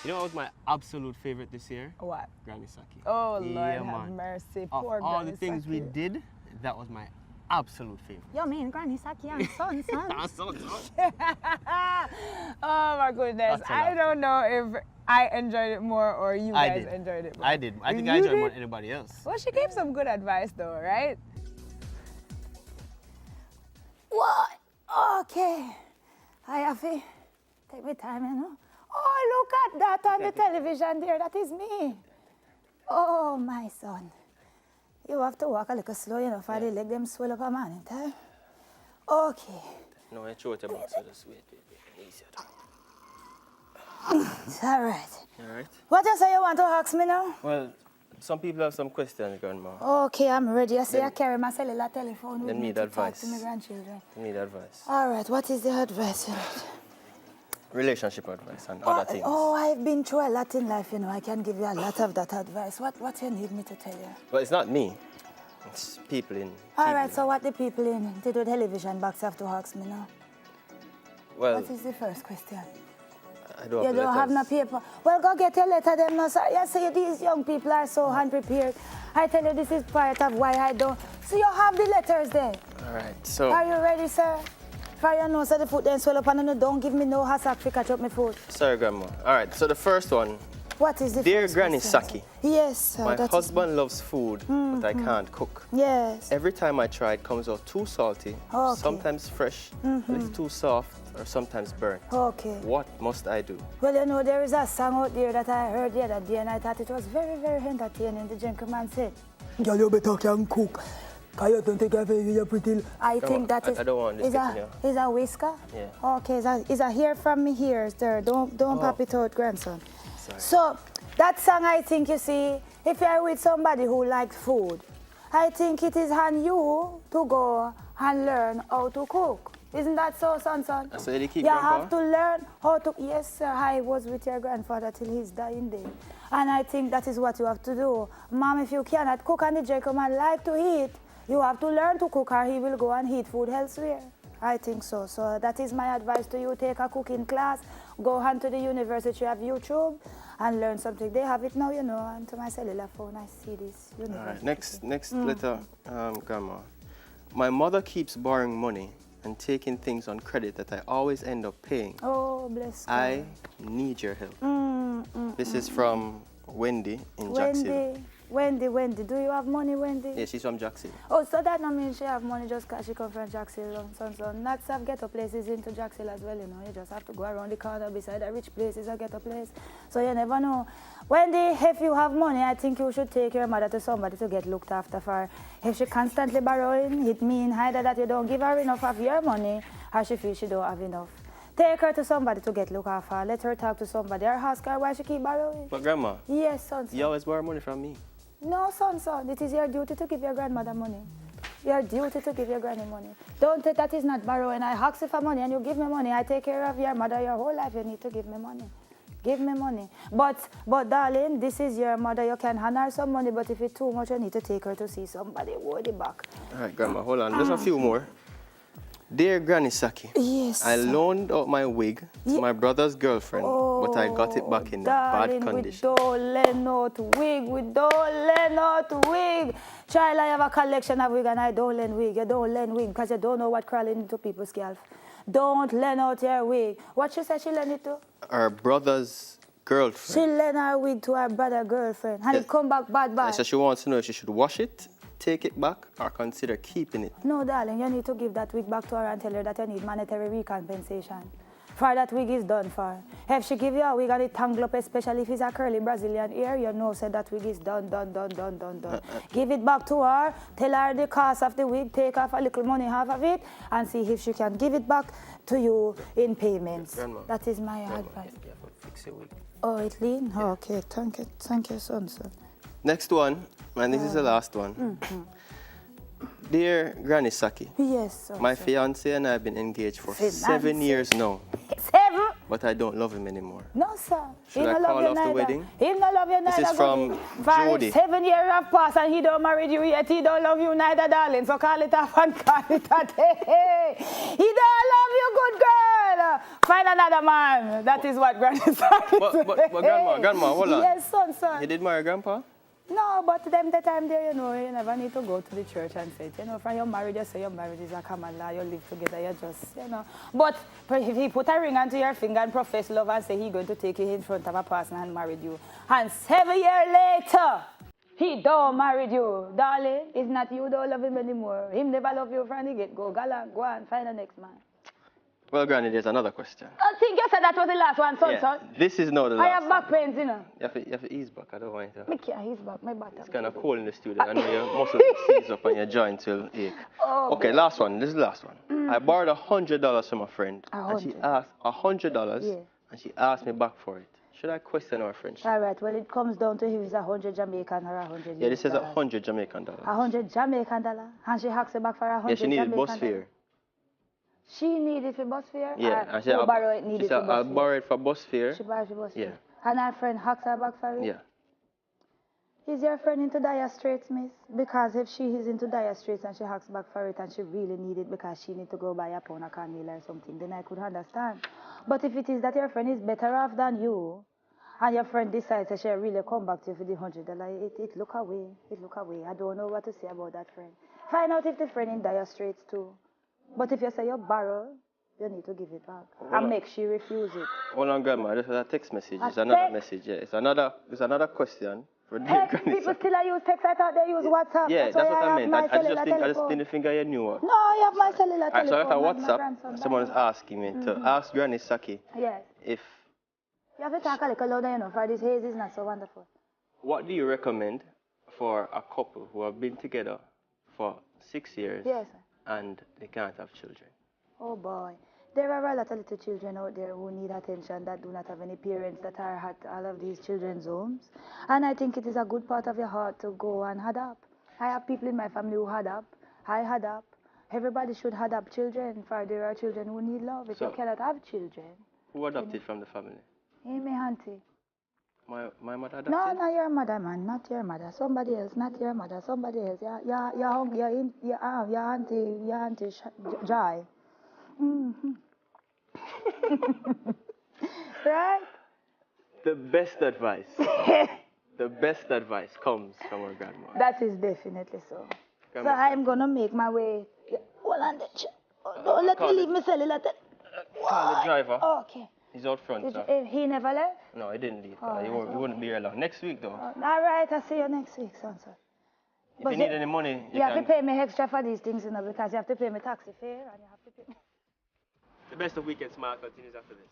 You know what was my absolute favorite this year? What? Granny Saki. Oh, yeah, Lord have man. mercy. Of Poor all Granny the things Saki. we did, that was my absolute favorite. You mean Granny Saki and son? Son. Oh my goodness. I don't know if I enjoyed it more or you guys enjoyed it more. I did. I think I enjoyed it more than anybody else. Well, she gave some good advice though, right? What? Okay. I have to take my time, you know. Oh, look at that on the television there. That is me. Oh, my son. You have to walk a little slow, you know, for the leg them swell up a man, huh? Okay. No, I throw it back, so just wait. Easier. It's all right. All right. What else you want to ask me now? Well, some people have some questions, Grandma. Okay, I'm ready. I see I carry my cellular telephone with me to advice. talk to my grandchildren. They need advice. All right, what is the advice? Relationship advice and other things. Oh, I've been through a lot in life, you know. I can give you a lot of that advice. What you need me to tell you? Well, it's not me. It's people in All right, so what the people in the television box have to ask me now? Well, what is the first question? I don't have You don't have no paper. Well, go get your letter them now, sir. You see, these young people are so unprepared. I tell you, this is part of why I don't. So you have the letters there. All right, so. Are you ready, sir? For your nose, so the foot then swell up and you don't give me no hassack to catch up my foot. Sorry, Grandma. All right, so the first one. What is the Dear first Granny question, Saki. Yes, sir. My husband loves food, but I can't cook. Yes. Every time I try, it comes out too salty, sometimes fresh, but it's too soft, or sometimes burnt. Okay. What must I do? Well, you know, there is a song out there that I heard the other day, and I thought it was very, very entertaining. The gentleman said, "Girl, you better can cook. Cause you don't think you're pretty." I think that is. I don't want this. Is a whisker? Yeah. Okay, is a hair from me here, sir. Don't pop it out, grandson. Sorry. So that song, I think, you see, if you're with somebody who likes food, I think it is on you to go and learn how to cook. Isn't that so, son? So you keep You have to learn how to. Yes, sir. I was with your grandfather till his dying day. And I think that is what you have to do. Mom, if you cannot cook and the gentleman like to eat, you have to learn to cook or he will go and eat food elsewhere. I think so. So that is my advice to you. Take a cooking class, go on to the university of YouTube and learn something. They have it now, you know, and to my cellular phone I see this university. All right, next letter, Grandma. My mother keeps borrowing money and taking things on credit that I always end up paying. Oh, bless God. I need your help. This is from Wendy in Jackson. Wendy, do you have money, Wendy? Yeah, she's from Jackson. Oh, so that don't mean she have money just because she come from Jackson, son. Not have ghetto places into Jackson as well, you know. You just have to go around the corner beside a rich place is a ghetto place. So you never know. Wendy, if you have money, I think you should take your mother to somebody to get looked after for. If she constantly borrowing, it means either that you don't give her enough of your money or she feels she don't have enough. Take her to somebody to get looked after. Let her talk to somebody or ask her why she keep borrowing. But Grandma. Yes, son. You always borrow money from me. No, son. It is your duty to give your grandmother money. Your duty to give your granny money. Don't think that is not borrowing. I ask you for money and you give me money. I take care of your mother your whole life. You need to give me money. Give me money. But darling, this is your mother. You can hand her some money, but if it's too much, you need to take her to see somebody. Hold it back. All right, Grandma, hold on. There's a few more. Dear Granny Saki, yes, I loaned out my wig to my brother's girlfriend, but I got it back in bad condition. We don't lend out wig. Child, I have a collection of wig and I don't lend wig. You don't lend wig because you don't know what crawling into people's scalp. Don't lend out your wig. What she said she lend it to? Her brother's girlfriend. She lend her wig to her brother's girlfriend and it come back bad. So she wants to know if she should wash it, take it back, or consider keeping it. No, darling, you need to give that wig back to her and tell her that you need monetary recompensation. For that wig is done for. If she give you a wig and it tangle up, especially if it's a curly Brazilian hair, you know say that wig is done. Give it back to her, tell her the cost of the wig, take off a little money, half of it, and see if she can give it back to you in payments. Grandma, that is my advice. Yeah, fix your wig. Oh, it lean? Yeah. Okay, thank you, son. Next one, and this is the last one. Dear Granny Saki, yes, sir, my fiancé and I have been engaged for 7 years now. 7? But I don't love him anymore. No, sir. Should I call off the wedding? He don't love you neither. This is from Jody. 7 years have passed and he don't marry you yet. He don't love you neither, darling. So call it off and call it a day. He don't love you, good girl. Find another man. That is what Granny Saki said. But grandma, hold on. Yes, son. You did marry grandpa? No, but them the time there, you know, you never need to go to the church and say it. You know, from your marriage, you say your marriage is a common law, you live together, you just, you know. But if he put a ring onto your finger and profess love and say he's going to take you in front of a person and married you, and 7 years later, he don't married you, darling, it's not you don't love him anymore. Him never love you from the get-go. Go and find the next man. Well, Granny, there's another question. I think you said that was the last one, son. This is not the last I have back pains, you know. You have to ease back. I don't want you to. Me can't ease back, my butt. It's kind of cold in the studio. I know your muscles will seize up and your joints will ache. Oh, okay, last one. This is the last one. I borrowed $100 from a friend. And she asked $100 and she asked me back for it. Should I question our friendship? All right, well, it comes down to if it's 100 Jamaican or 100 Yeah, this is $100 Jamaican. 100 Jamaican dollar? And she asked you back for 100 Yeah, she needed Jamaican bus fare. She needed for bus fare? Yeah, and she borrow it needed for bus fare? I'll borrow it for bus fare. She borrowed for bus fare? Yeah. And her friend asked her back for it? Yeah. Is your friend into dire straits, miss? Because if she is into dire straits and she asks back for it and she really need it because she need to go buy a pound of cornmeal or something, then I could understand. But if it is that your friend is better off than you, and your friend decides that she'll really come back to you for the $100, it look away. It look away. I don't know what to say about that friend. Find out if the friend in dire straits too. But if you say you borrow, you need to give it back. And make she refuse it. Hold on, Grandma. This is a text message. It's another message. Yeah, it's another question. For text? People still use text. I thought they use WhatsApp. Yeah, that's what I meant. I just didn't think I knew what. No, I have my cellular telephone. So I got WhatsApp. Someone's asking me to ask Granny Saki if... You have to talk a little louder, you know, for this haze is not so wonderful. What do you recommend for a couple who have been together for 6 years and they can't have children? Oh boy. There are a lot of little children out there who need attention that do not have any parents that are at all of these children's homes. And I think it is a good part of your heart to go and adopt. I have people in my family who adopt. I adopt. Everybody should adopt children, for there are children who need love. If you cannot have children. Who adopted from the family? Hey, my auntie. My mother adopted? No, not your mother, man. Not your mother. Somebody else. Not your mother. Somebody else. Your auntie Joy. Mm-hmm. Right? The best advice. The best advice comes from our grandma. That is definitely so. So I'm going to make my way. Hold on, don't let me leave my cellular. Call the driver. Oh, okay. He's out front. He never left? No, he didn't leave. He wouldn't be here long. Next week, though. All right, I'll see you next week, son. If you need any money, you have to pay me extra for these things, you know, because you have to pay me taxi fare and you have to pay me. The best of Weekend Smile continues after this.